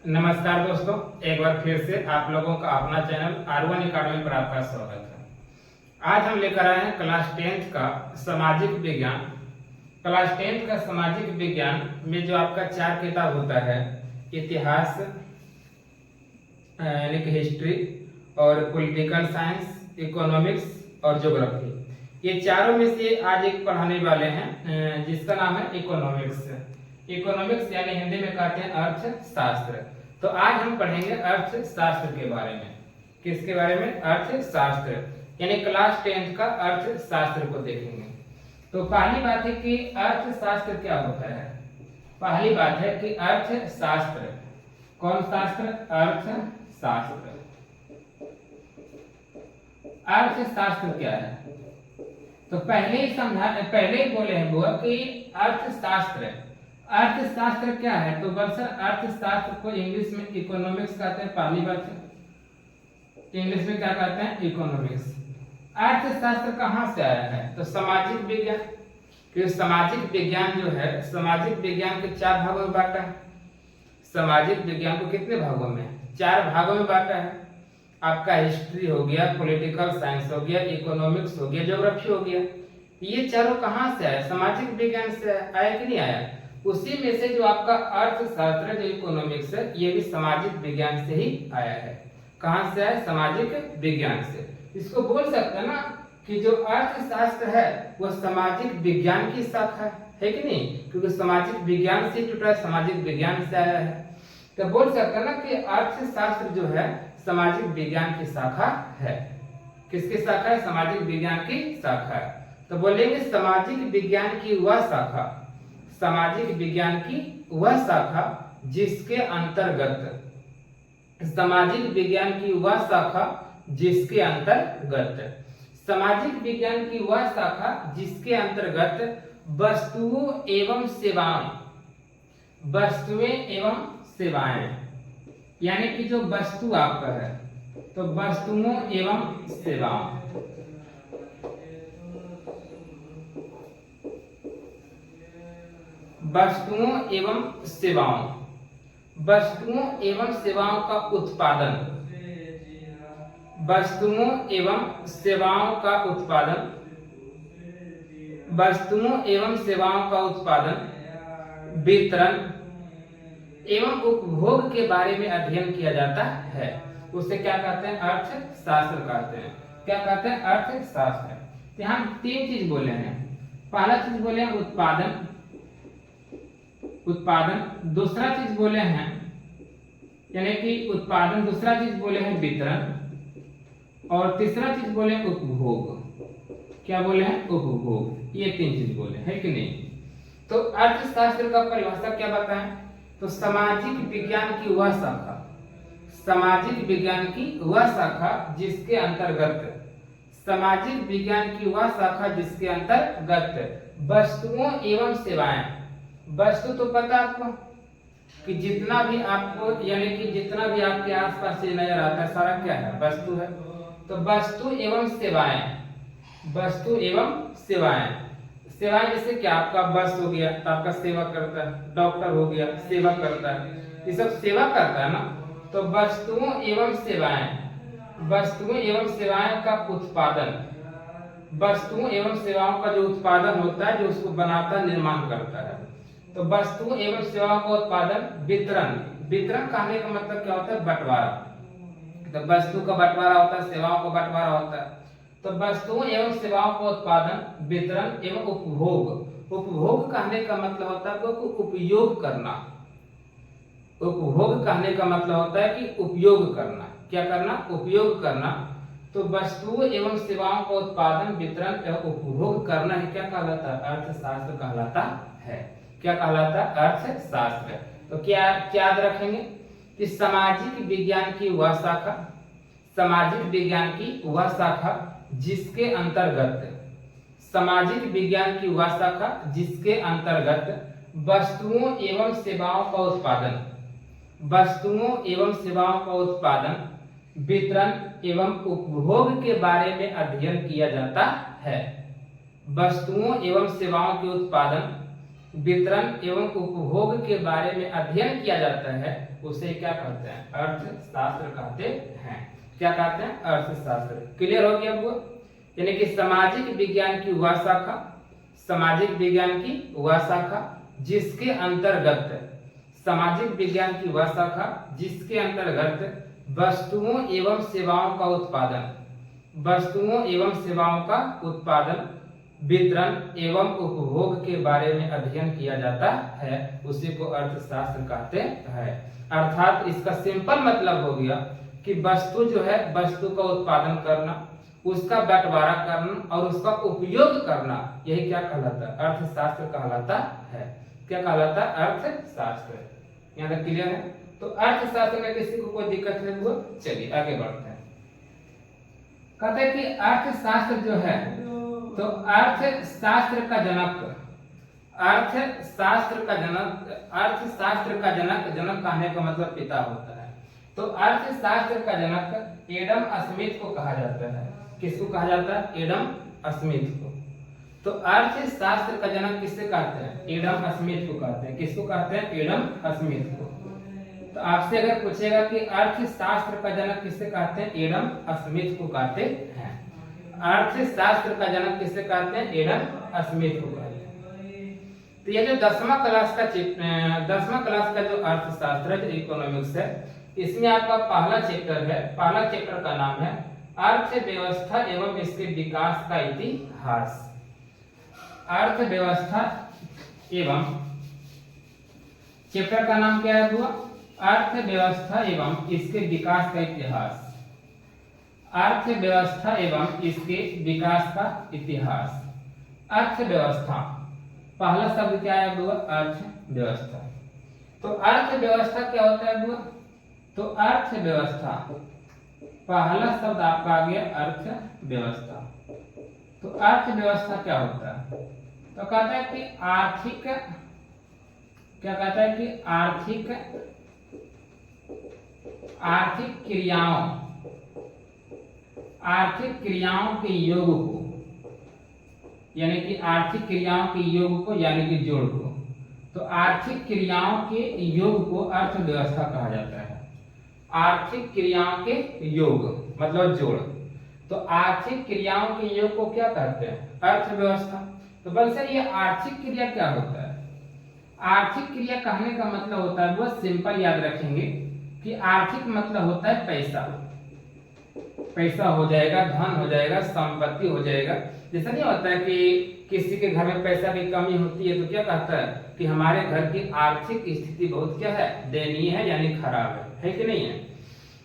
नमस्कार दोस्तों, एक बार फिर से आप लोगों का अपना चैनल R1 अकेडमी पर आपका स्वागत है। आज हम लेकर आए हैं क्लास 10th का सामाजिक विज्ञान। क्लास 10th का सामाजिक विज्ञान में जो आपका 4 किताब होता है, इतिहास यानी कि हिस्ट्री और पॉलिटिकल साइंस, इकोनॉमिक्स और ज्योग्राफी, ये चारों में से आज एक पढ़ाने वाले हैं जिसका नाम है इकोनॉमिक्स। इकोनॉमिक्स यानी हिंदी में कहते हैं अर्थशास्त्र। तो आज हम पढ़ेंगे अर्थशास्त्र के बारे में। किसके बारे में? अर्थशास्त्र, यानी क्लास 10th का अर्थशास्त्र को देखेंगे। तो पहली बात है कि अर्थशास्त्र क्या होता है। पहली बात है कि अर्थशास्त्र, कौन शास्त्र? अर्थशास्त्र। अर्थशास्त्र क्या है? तो पहले ही बोले हैं वो कि अर्थशास्त्र क्या है। तो बस अर्थशास्त्र को इंग्लिश में इकोनॉमिक्स कहते हैं। पहली बात है, इंग्लिश में क्या कहते हैं? इकोनॉमिक्स। अर्थशास्त्र कहाँ से आया है? तो सामाजिक विज्ञान। क्योंकि सामाजिक विज्ञान जो है, सामाजिक विज्ञान के 4 भागों में बांटा है। सामाजिक विज्ञान को कितने भागों में? 4 भागों में बांटा है। आपका हिस्ट्री हो गया, पॉलिटिकल साइंस हो गया, इकोनॉमिक्स हो गया, ज्योग्राफी हो गया। ये चारों कहाँ से आया? सामाजिक विज्ञान से आया कि नहीं आया? उसी में से जो आपका अर्थशास्त्र, जो इकोनॉमिक्स है, ये भी सामाजिक विज्ञान से ही आया है। कहाँ से आया? सामाजिक विज्ञान से। इसको बोल सकते हैं ना कि जो अर्थशास्त्र है वो सामाजिक विज्ञान की शाखा है कि नहीं? क्योंकि सामाजिक विज्ञान से जुड़ा है, सामाजिक विज्ञान से आया है। तो बोल सकते हैं ना कि अर्थशास्त्र जो है सामाजिक विज्ञान की शाखा है। किसकी शाखा है? सामाजिक विज्ञान की शाखा है। तो बोलेंगे सामाजिक विज्ञान की वह शाखा, सामाजिक विज्ञान की वह शाखा जिसके अंतर्गत, सामाजिक विज्ञान की वह शाखा जिसके अंतर्गत, सामाजिक विज्ञान की वह शाखा जिसके अंतर्गत वस्तुओं एवं सेवाएं, वस्तुएं एवं सेवाएं, यानी कि जो वस्तु आपका है तो वस्तुओं एवं सेवाओं, वस्तुओं एवं सेवाओं, वस्तुओं एवं सेवाओं का उत्पादन, वस्तुओं एवं सेवाओं का उत्पादन, वस्तुओं एवं सेवाओं का उत्पादन, वितरण एवं उपभोग के बारे में अध्ययन किया जाता है। उसे क्या कहते हैं? अर्थशास्त्र कहते हैं। क्या कहते हैं? अर्थशास्त्र। यहाँ 3 चीज बोले हैं। पहला चीज बोले हैं उत्पादन, दूसरा चीज बोले हैं यानी कि उत्पादन, दूसरा चीज बोले हैं वितरण, और तीसरा चीज बोले हैं उपभोग। क्या बोले हैं? उपभोग। ये 3 चीज बोले हैं कि नहीं? तो अर्थशास्त्र का परिभाषा क्या बताएं? तो सामाजिक विज्ञान की वह शाखा, सामाजिक विज्ञान की वह शाखा जिसके अंतर्गत, सामाजिक विज्ञान की वह शाखा जिसके अंतर्गत वस्तुओं एवं सेवाएं, वस्तु तो पता आपको कि जितना भी आपको, यानी कि जितना भी आपके आसपास से नजर आता है सारा क्या है? वस्तु है। तो वस्तु एवं सेवाएं, वस्तु एवं सेवाएं, सेवाएं जैसे क्या? आपका बस हो गया तो आपका सेवा करता है, डॉक्टर हो गया सेवा करता है, ये सब सेवा करता है ना। तो वस्तुओं एवं सेवाएं, वस्तुओं एवं सेवाएं का उत्पादन, वस्तुओं एवं सेवाओं का जो उत्पादन होता है, जो उसको बनाता, निर्माण करता है। तो वस्तुओं एवं सेवाओं का उत्पादन, वितरण, वितरण कहने का मतलब क्या होता है? बंटवारा। तो वस्तु का बंटवारा होता है, सेवाओं का बंटवारा होता है। तो वस्तुओं एवं सेवाओं का उत्पादन, वितरण एवं उपभोग। उपभोग कहने का मतलब होता है कि उपयोग करना। उपभोग कहने का मतलब होता है कि उपयोग करना। क्या करना? उपयोग करना। तो वस्तुओं एवं सेवाओं का उत्पादन, वितरण एवं उपभोग करना ही क्या कहलाता है? अर्थशास्त्र कहलाता है। क्या कहलाता है? अर्थशास्त्र। तो क्या याद रखेंगे कि सामाजिक विज्ञान की वह शाखा, सामाजिक विज्ञान की वह शाखा जिसके अंतर्गत, सामाजिक विज्ञान की वह शाखा जिसके अंतर्गत वस्तुओं एवं सेवाओं का उत्पादन, वस्तुओं एवं सेवाओं का उत्पादन, वितरण एवं उपभोग के बारे में अध्ययन किया जाता है। वस्तुओं एवं सेवाओं के उत्पादन, वितरण एवं उपभोग के बारे में अध्ययन किया जाता है उसे क्या कहते हैं? अर्थशास्त्र कहते हैं। क्या कहते हैं? अर्थशास्त्र। क्लियर हो गया वो? यानी कि सामाजिक विज्ञान की वह शाखा, सामाजिक विज्ञान की वह शाखा जिसके अंतर्गत, सामाजिक विज्ञान की वह शाखा जिसके अंतर्गत वस्तुओं एवं सेवाओं का उत्पादन, वस्तुओं एवं सेवाओं का उत्पादन, वितरण एवं उपभोग के बारे में अध्ययन किया जाता है उसी को अर्थशास्त्र कहते हैं। अर्थात इसका सिंपल मतलब हो गया कि वस्तु जो है, वस्तु का उत्पादन करना, उसका बंटवारा करना और उसका उपयोग करना, यही क्या कहलाता है? अर्थशास्त्र कहलाता है। क्या कहलाता है? अर्थशास्त्र। यहाँ तक क्लियर है? तो अर्थशास्त्र में किसी को कोई दिक्कत है वो? चलिए आगे बढ़ते हैं। कहते हैं कि अर्थशास्त्र जो है, तो अर्थशास्त्र का जनक, अर्थशास्त्र का जनक, अर्थशास्त्र का जनक, जनक कहने का मतलब पिता होता है। तो अर्थशास्त्र का जनक एडम स्मिथ को कहा जाता है। किसको कहा जाता है? एडम स्मिथ को। तो अर्थशास्त्र का जनक किससे कहते हैं? एडम स्मिथ को कहते हैं। किसको कहते हैं? एडम स्मिथ को। तो आपसे अगर पूछेगा कि अर्थशास्त्र का जनक किससे कहते हैं? एडम स्मिथ को कहते हैं। अर्थशास्त्र का जनक किससे कहते हैं? एडम स्मिथ को कहते हैं। तो ये जो 10वां क्लास का जो अर्थशास्त्र है, जो इकोनॉमिक्स है, इसमें आपका पहला चैप्टर है। पहला चैप्टर का नाम है अर्थव्यवस्था एवं इसके विकास का इतिहास। अर्थव्यवस्था एवं, चैप्टर का नाम क्या है हुआ? अर्थव्यवस्था एवं इसके विकास का इतिहास। अर्थव्यवस्था एवं इसके विकास का इतिहास। अर्थव्यवस्था, पहला शब्द क्या है हुआ? अर्थव्यवस्था। तो अर्थव्यवस्था क्या होता है हुआ? तो अर्थव्यवस्था, पहला शब्द आपका आ गया अर्थव्यवस्था। तो अर्थव्यवस्था क्या होता है? तो कहता है कि आर्थिक, क्या कहता है कि आर्थिक क्रियाओं, आर्थिक क्रियाओं के योग को, यानी कि आर्थिक क्रियाओं के योग को, यानी कि जोड़ को। तो आर्थिक क्रियाओं के योग को अर्थव्यवस्था कहा जाता है। आर्थिक क्रियाओं के योग मतलब जोड़। तो आर्थिक क्रियाओं के योग को क्या कहते हैं? अर्थव्यवस्था। तो बल सर ये आर्थिक क्रिया क्या होता है? आर्थिक क्रिया कहने का मतलब होता है, वो सिंपल याद रखेंगे कि आर्थिक मतलब होता है पैसा। पैसा हो जाएगा, धन हो जाएगा, संपत्ति हो जाएगा। जैसा नहीं होता है कि किसी के घर में पैसा की कमी होती है तो क्या कहता है कि हमारे घर की आर्थिक स्थिति बहुत क्या है? दयनीय है, यानी खराब है कि नहीं है?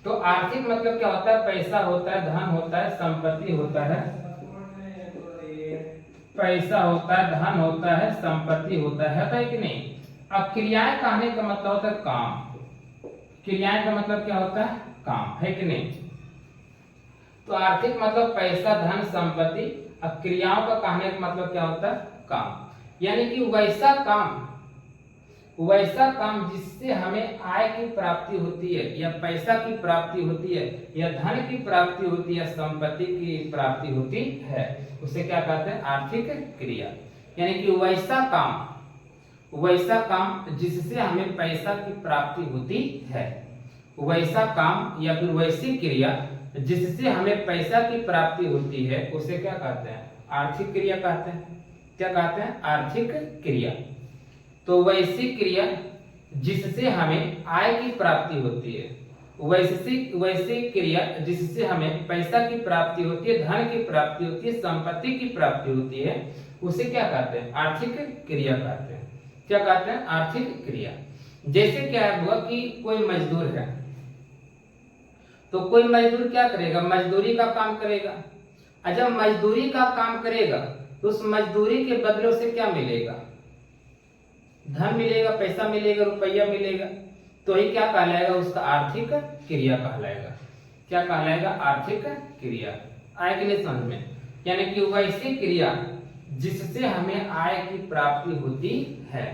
तो आर्थिक मतलब क्या होता है? पैसा होता है, धन होता है, संपत्ति होता है, पैसा होता है, धन होता है, संपत्ति होता है कि नहीं? अब क्रियाएं कहने का मतलब होता है काम। क्रियाएं का मतलब क्या होता है? काम, है कि नहीं? तो आर्थिक मतलब पैसा, धन, संपत्ति। अब क्रियाओं का कहने का मतलब क्या होता है? काम। यानी कि वैसा काम जिससे हमें आय की प्राप्ति होती है, या पैसा की प्राप्ति होती है, या धन की प्राप्ति होती है, संपत्ति की प्राप्ति होती है, उसे क्या कहते हैं? आर्थिक क्रिया। यानी कि वैसा काम जिससे हमें पैसा की प्राप्ति होती है, वैसा काम या फिर वैसी क्रिया जिससे हमें पैसा की प्राप्ति होती है, उसे क्या कहते हैं? आर्थिक क्रिया कहते हैं। क्या कहते हैं? आर्थिक क्रिया। तो वैसी क्रिया जिससे हमें आय की प्राप्ति होती है, वैसी क्रिया जिससे हमें पैसा की प्राप्ति होती है, धन की प्राप्ति होती है, संपत्ति की प्राप्ति होती है, उसे क्या कहते हैं? आर्थिक क्रिया कहते हैं। क्या कहते हैं? आर्थिक क्रिया। जैसे क्या हुआ कि कोई मजदूर है, तो कोई मजदूर क्या करेगा? मजदूरी का काम करेगा। और जब मजदूरी का काम करेगा तो उस मजदूरी के बदले उसे क्या मिलेगा? धन मिलेगा, पैसा मिलेगा, रुपया मिलेगा। तो ही क्या कहलाएगा? उसका आर्थिक क्रिया कहलाएगा। क्या कहलाएगा? आर्थिक क्रिया। आय के लिए समझ में, यानी कि वैसी क्रिया जिससे हमें आय की प्राप्ति होती है,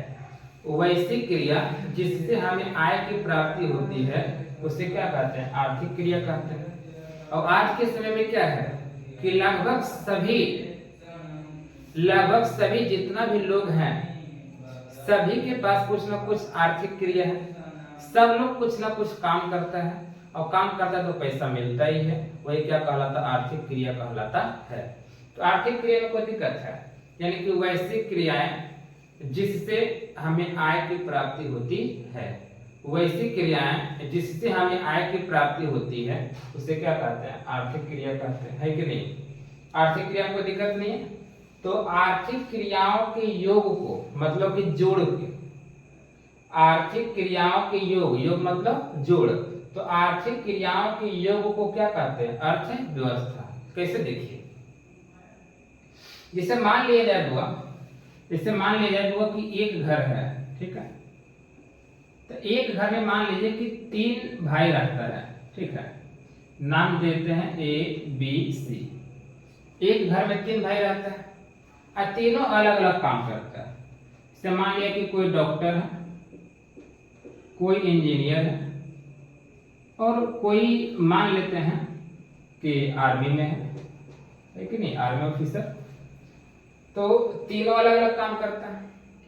वैसी क्रिया जिससे हमें आय की प्राप्ति होती है, उसे क्या कहते हैं? आर्थिक क्रिया कहते हैं। और आज के समय में क्या है कि लगभग सभी जितना भी लोग हैं, सभी के पास कुछ ना कुछ आर्थिक क्रिया है, सब लोग कुछ ना कुछ काम करता है और काम करता है तो पैसा मिलता ही है, वही क्या कहलाता, आर्थिक क्रिया कहलाता है। तो आर्थिक क्रिया में कोई दिक्कत है, यानी कि वैसी क्रियाएं जिससे हमें आय की प्राप्ति होती है, वैसी क्रियाएं जिससे हमें आय की प्राप्ति होती है उसे क्या कहते हैं, आर्थिक क्रिया कहते हैं, है कि नहीं। आर्थिक क्रिया में कोई दिक्कत नहीं है। तो आर्थिक क्रियाओं के योग को मतलब कि जोड़ के, आर्थिक क्रियाओं के योग मतलब जोड़, तो आर्थिक क्रियाओं के योग को क्या कहते हैं, अर्थव्यवस्था। कैसे देखिए, जिसे मान लिया जाए बुआ, इससे मान लिया जाए बुआ कि एक घर है, ठीक है। तो एक घर में मान लीजिए कि 3 भाई रहता है, ठीक है। नाम देते हैं ABC। एक घर में 3 भाई रहता है और तीनों अलग अलग काम करता है। जैसे मान लिया कि कोई डॉक्टर है, कोई इंजीनियर है और कोई मान लेते हैं कि आर्मी में है कि नहीं, आर्मी ऑफिसर। तो तीनों अलग अलग काम करता है।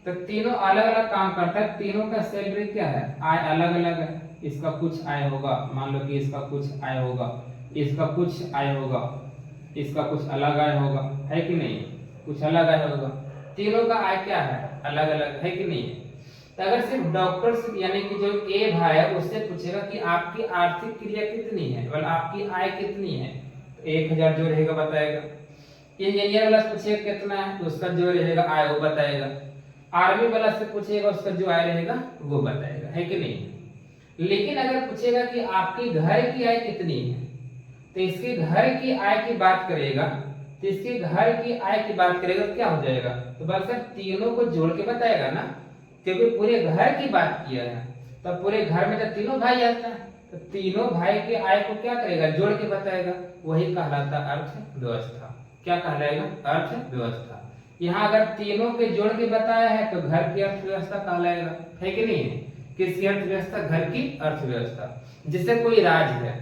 तो तीनों अलग अलग काम करता है, तीनों का सैलरी क्या है, आय अलग अलग है। इसका कुछ आय होगा, मान लो कि इसका कुछ आय होगा, इसका कुछ आय होगा, इसका कुछ अलग आय होगा, है कि नहीं, कुछ अलग आय होगा। तीनों का आय क्या है, अलग अलग, है कि नहीं। तो अगर सिर्फ डॉक्टर से यानी कि जो ए भाई है उससे पूछेगा कि आपकी आर्थिक क्रिया कितनी है, मतलब आपकी आय कितनी है, तो 1000 जो रहेगा बताएगा। इंजीनियर वाला से पूछेगा कितना है, तो उसका जो रहेगा आय वो बताएगा। आर्मी वाला से पूछेगा उसका जो आय रहेगा वो बताएगा, है कि नहीं। लेकिन अगर पूछेगा कि आपकी घर की आय कितनी है, तो इसके घर की आय की बात करेगा, तो इसके घर की आय की बात करेगा तो क्या हो जाएगा, तो बस तीनों को जोड़ के बताएगा ना, क्योंकि पूरे घर की बात किया है। तो पूरे घर में तो तीनों भाई आता है, तो तीनों भाई के आय को क्या करेगा, जोड़ के बताएगा, वही कहलाता अर्थव्यवस्था। क्या कहलाएगा, अर्थव्यवस्था। यहाँ अगर तीनों के जोड़ के बताया है तो घर की अर्थव्यवस्था कहलाएगा, है कि नहीं। किसकी अर्थव्यवस्था, घर की अर्थव्यवस्था। जैसे कोई राज्य है,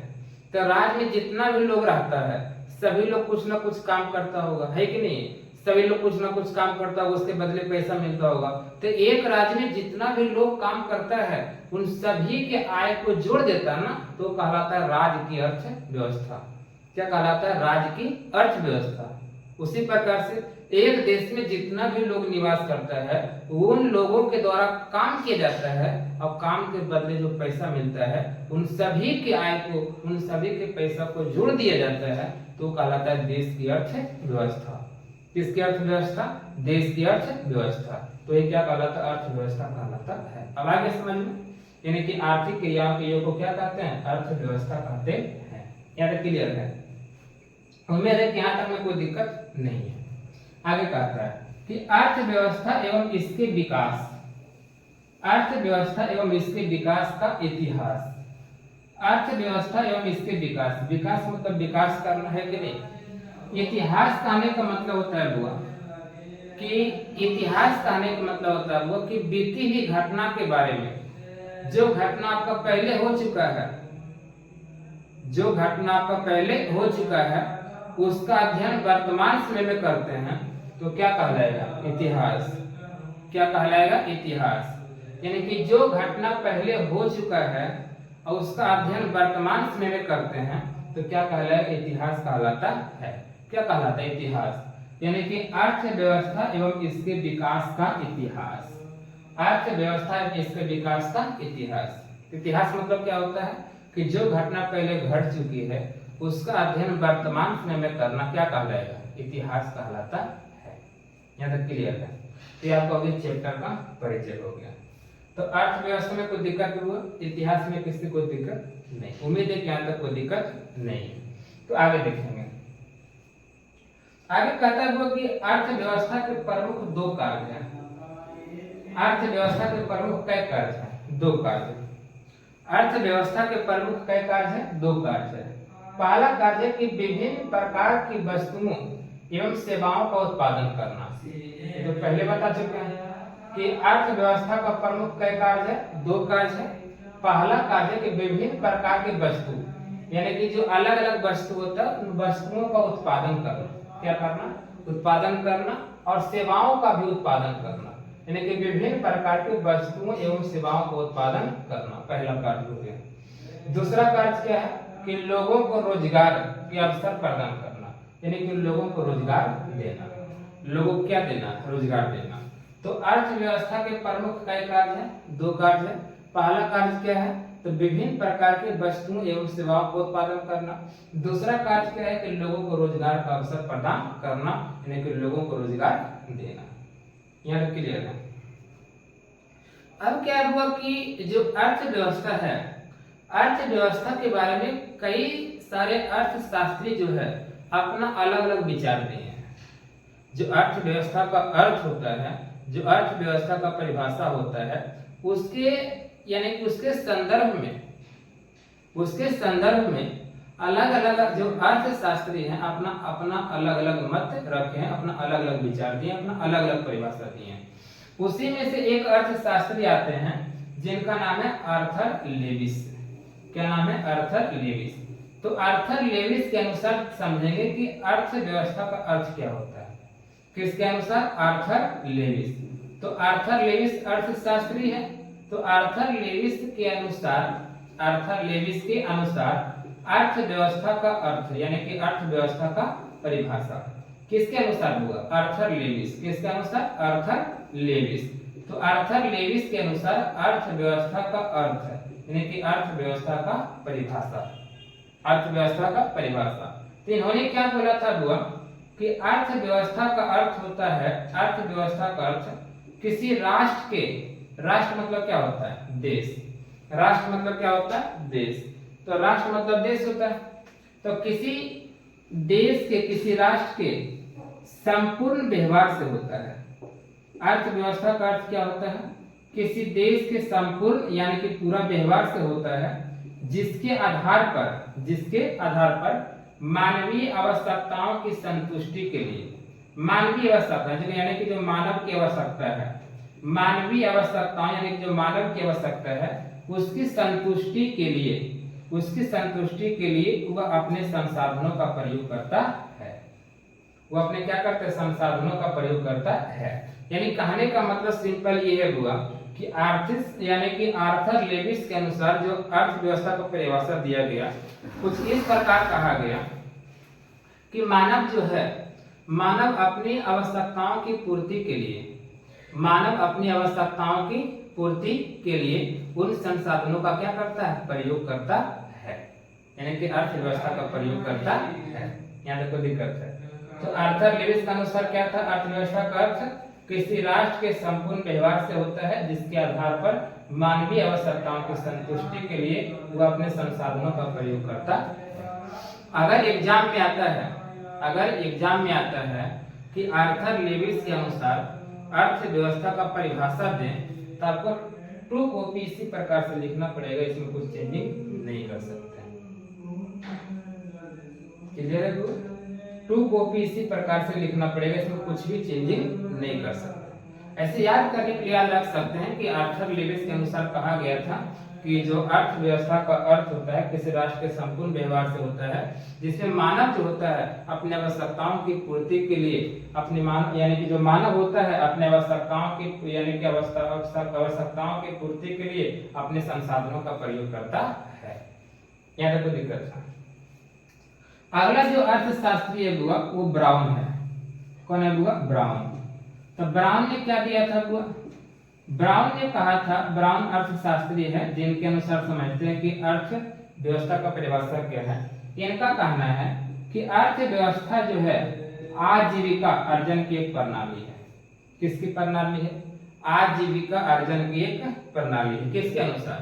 तो राज्य में जितना भी लोग रहता है सभी लोग कुछ ना कुछ काम करता होगा, है कि नहीं। सभी लोग कुछ ना कुछ काम करता होगा, उसके बदले पैसा मिलता होगा। तो एक राज्य में जितना भी लोग काम करता है उन सभी के आय को जोड़ देता है ना, तो कहलाता है राज्य की अर्थव्यवस्था। क्या कहलाता है, राज्य की अर्थव्यवस्था। उसी प्रकार से एक देश में जितना भी लोग निवास करता है उन लोगों के द्वारा काम किया जाता है और काम के बदले जो पैसा मिलता है उन सभी के आय को, उन सभी के पैसा को जोड़ दिया जाता है, तो कहलाता है देश की अर्थव्यवस्था। किसकी अर्थव्यवस्था, देश की अर्थव्यवस्था। तो ये क्या कहलाता है, अर्थव्यवस्था कहलाता है। अब आगे समझ में, यानी कि आर्थिक क्रियाओं के योग को क्या कहते हैं, अर्थव्यवस्था कहते हैं। यहाँ तक क्लियर है, उम्मीद है कि यहाँ तक में कोई दिक्कत नहीं है। आगे कहता है कि अर्थव्यवस्था एवं इसके विकास, अर्थव्यवस्था एवं इसके विकास का इतिहास। अर्थव्यवस्था एवं इसके विकास, विकास मतलब विकास करना, है कि नहीं। इतिहास कहने का मतलब होता है बुआ कि इतिहास कहने का मतलब होता है बुआ कि बीती हुई घटना के बारे में, जो घटना आपका पहले हो चुका है, जो घटना आपका पहले हो चुका है उसका अध्ययन वर्तमान समय में करते हैं तो क्या कहलाएगा, इतिहास। क्या कहलाएगा, इतिहास। यानी कि जो घटना पहले हो चुका है और उसका अध्ययन वर्तमान समय में करते हैं तो क्या कहलाएगा, इतिहास कहलाता है। क्या कहलाता है, इतिहास। यानी कि अर्थव्यवस्था एवं इसके विकास का इतिहास। अर्थव्यवस्था एवं इसके विकास का इतिहास। इतिहास मतलब क्या होता है कि जो घटना पहले घट चुकी है उसका अध्ययन वर्तमान समय में करना क्या कहलाएगा, इतिहास कहलाता है। यहाँ तक क्लियर है। तो ये आपको अभी चैप्टर का परिचय हो गया। तो अर्थव्यवस्था में कोई दिक्कत हुआ, इतिहास में किसी कोई दिक्कत नहीं। उम्मीद है कि यहाँ तक कोई दिक्कत नहीं है। तो आगे देखेंगे। आगे कहता हुआ कि अर्थव्यवस्था के प्रमुख 2 कार्य हैं। अर्थव्यवस्था के प्रमुख कई कार्य हैं, 2 कार्य। अर्थव्यवस्था के प्रमुख कई कार्य हैं, 2 कार्य हैं। पहला कार्य है कि विभिन्न प्रकार की वस्तुओं एवं सेवाओं का उत्पादन करना। तो पहले बता चुके हैं कि अर्थव्यवस्था का प्रमुख कई कार्य है, 2 कार्य है। पहला कार्य है कि विभिन्न प्रकार की वस्तु, यानी कि जो अलग अलग वस्तु होता है उन वस्तुओं का उत्पादन करना। क्या करना, उत्पादन करना, और सेवाओं का भी उत्पादन करना। यानी कि विभिन्न प्रकार की वस्तुओं एवं सेवाओं का उत्पादन करना, पहला कार्य हो गया। दूसरा कार्य क्या है कि लोगों को रोजगार के अवसर प्रदान करना, यानी कि लोगों को रोजगार देना। लोगों को क्या देना? रोजगार देना। तो अर्थव्यवस्था के प्रमुख कई कार्य हैं? 2 कार्य है। पहला कार्य क्या है? तो विभिन्न प्रकार की वस्तुओं एवं सेवाओं का उत्पादन करना। दूसरा कार्य क्या है कि लोगों को रोजगार का अवसर प्रदान करना, यानी कि लोगों को रोजगार देना। यहाँ तक क्लियर है। अब क्या हुआ कि जो अर्थव्यवस्था है, अर्थव्यवस्था के बारे में कई सारे अर्थशास्त्री जो है अपना अलग अलग विचार दिए हैं। जो अर्थव्यवस्था का अर्थ होता है, जो अर्थव्यवस्था का परिभाषा होता है, उसके यानी कि उसके संदर्भ में अलग अलग जो अर्थशास्त्री हैं अपना अपना अलग अलग मत रखे हैं, अपना अलग अलग विचार दिए, अपना अलग अलग परिभाषा दिए हैं। उसी में से एक अर्थशास्त्री आते हैं जिनका नाम है आर्थर लेविस। क्या नाम है? Arthur Lewis. तो आर्थर लेविस के अनुसार समझेंगे कि अर्थव्यवस्था का अर्थ क्या होता है। किसके अनुसार? Arthur Lewis. तो आर्थर लेविस अर्थशास्त्री है। तो आर्थर लेविस के अनुसार अर्थव्यवस्था का अर्थ यानी कि अर्थव्यवस्था का परिभाषा किसके अनुसार हुआ? Arthur Lewis. किसके अनुसार? Arthur Lewis. तो आर्थर लेविस के अनुसार अर्थव्यवस्था का अर्थ यानी कि अर्थव्यवस्था का परिभाषा, अर्थव्यवस्था का परिभाषा। तो इन्होंने क्या बोला था हुआ कि अर्थव्यवस्था का अर्थ होता है, अर्थव्यवस्था का अर्थ किसी राष्ट्र के, राष्ट्र मतलब क्या होता है? देश। राष्ट्र मतलब क्या होता है? देश। तो राष्ट्र मतलब देश होता है। तो किसी देश के, किसी राष्ट्र के संपूर्ण व्यवहार से होता है। अर्थव्यवस्था का अर्थ क्या होता है? किसी देश के संपूर्ण यानी कि पूरा व्यवहार से होता है, जिसके आधार पर मानवीय आवश्यकताओं की संतुष्टि के लिए, मानवीय आवश्यकता यानी कि जो मानव की आवश्यकता है, मानवीय आवश्यकताएं यानी कि जो मानव की आवश्यकता है उसकी संतुष्टि के लिए वह अपने संसाधनों का प्रयोग करता है। वो अपने क्या करते हैं? संसाधनों का प्रयोग करता है। यानी कहने का मतलब सिंपल ये है हुआ कि आर्थिक यानी कि आर्थर लेविस के अनुसार जो अर्थव्यवस्था को परिभाषा दिया गया कुछ इस प्रकार कहा गया कि मानव जो है, मानव अपनी आवश्यकताओं की पूर्ति के लिए, मानव अपनी आवश्यकताओं की पूर्ति के लिए उन संसाधनों का क्या करता है? प्रयोग करता है, यानी कि अर्थव्यवस्था का प्रयोग करता है। यहाँ तक कोई दिक्कत है? तो आर्थर लेविस के अनुसार क्या था? अर्थव्यवस्था का अर्थ किसी राष्ट्र के संपूर्ण व्यवहार से होता है, जिसके आधार पर मानवीय आवश्यकताओं की संतुष्टि के लिए वह अपने संसाधनों का प्रयोग करता है। अगर एग्जाम में आता है कि आर्थर लेविस के अनुसार अर्थव्यवस्था का परिभाषा दें तो आपको 2 कॉपी इसी प्रकार से लिखना पड़ेगा, इसमें कुछ चेंजिंग नहीं कर सकते। क्लियर है? 2 कॉपी इसी प्रकार से लिखना पड़ेगा, इसमें कुछ भी चेंजिंग नहीं कर सकते। ऐसे याद करने के लिए याद रख सकते हैं कि आर्थर लेविस के अनुसार कहा गया था कि जो अर्थव्यवस्था का अर्थ होता है किसी राष्ट्र के संपूर्ण व्यवहार से होता है, जिसमें मानव जो होता है अपने आवश्यकताओं की पूर्ति के लिए अपने यानी कि जो मानव होता है अपने आवश्यकताओं की यानी कि आवश्यकताओं की पूर्ति के लिए अपने संसाधनों का प्रयोग करता है। यहाँ तक कोई दिक्कत है? अगला जो अर्थशास्त्री है वो ब्राउन है। कौन है? ब्राउन। तो ब्राउन ने क्या दिया था? ब्राउन ने कहा था, ब्राउन अर्थशास्त्री है जिनके अनुसार समझते हैं कि अर्थव्यवस्था का परिभाषा क्या है। इनका कहना है कि अर्थव्यवस्था जो है आजीविका अर्जन की एक प्रणाली है। किसकी प्रणाली है? आजीविका अर्जन की एक प्रणाली है। किसके अनुसार?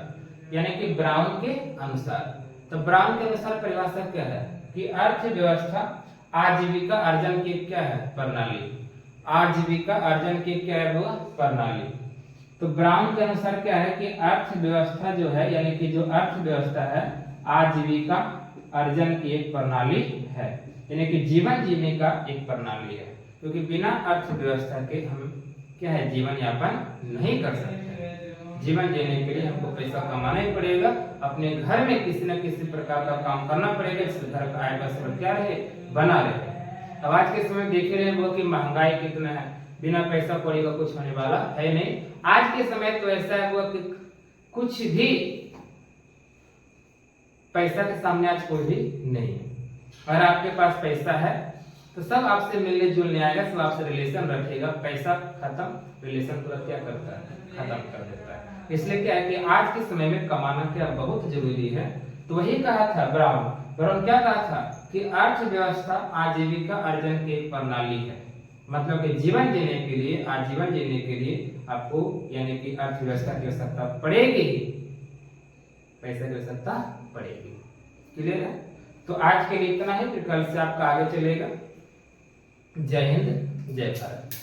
यानी कि ब्राउन के अनुसार। तो ब्राउन के अनुसार परिभाषा क्या है कि अर्थव्यवस्था आजीविका अर्जन की क्या है? प्रणाली। आजीविका अर्जन की क्या है? वो प्रणाली। तो ब्राउन के अनुसार क्या है कि अर्थव्यवस्था जो है यानी कि जो अर्थव्यवस्था है आजीविका अर्जन की एक प्रणाली है, यानी कि जीवन जीने का एक प्रणाली है, क्योंकि बिना अर्थव्यवस्था के हम क्या है? जीवन यापन नहीं कर सकते। जीवन जीने के लिए हमको पैसा कमाना ही पड़ेगा, अपने घर में किसी न किसी प्रकार का काम करना पड़ेगा, इससे घर का आय का स्रोत क्या रहे? बना रहे। अब आज के समय देख रहे हैं वो कि महंगाई कितना है, बिना पैसा कौड़ी का कुछ होने वाला है नहीं। आज के समय तो ऐसा है हुआ कि कुछ भी पैसा के सामने आज कोई भी नहीं है। अगर आपके पास पैसा है तो सब आपसे मिलने जुलने आएगा, सब आपसे रिलेशन रखेगा। पैसा खत्म, रिलेशन तुरंत क्या करता है, खत्म कर देता है। इसलिए क्या है कि आज के समय में कमाना क्या बहुत जरूरी है। तो वही कहा था ब्राउन क्या कहा था कि अर्थव्यवस्था आजीविका अर्जन की एक प्रणाली है। मतलब कि जीवन जीने के लिए, आजीवन जीने के लिए आपको यानी कि अर्थव्यवस्था की आवश्यकता पड़ेगी, पैसे की आवश्यकता पड़ेगी। क्लियर है? तो आज के लिए इतना ही, फिर कल से आपका आगे चलेगा। जय हिंद, जय भारत।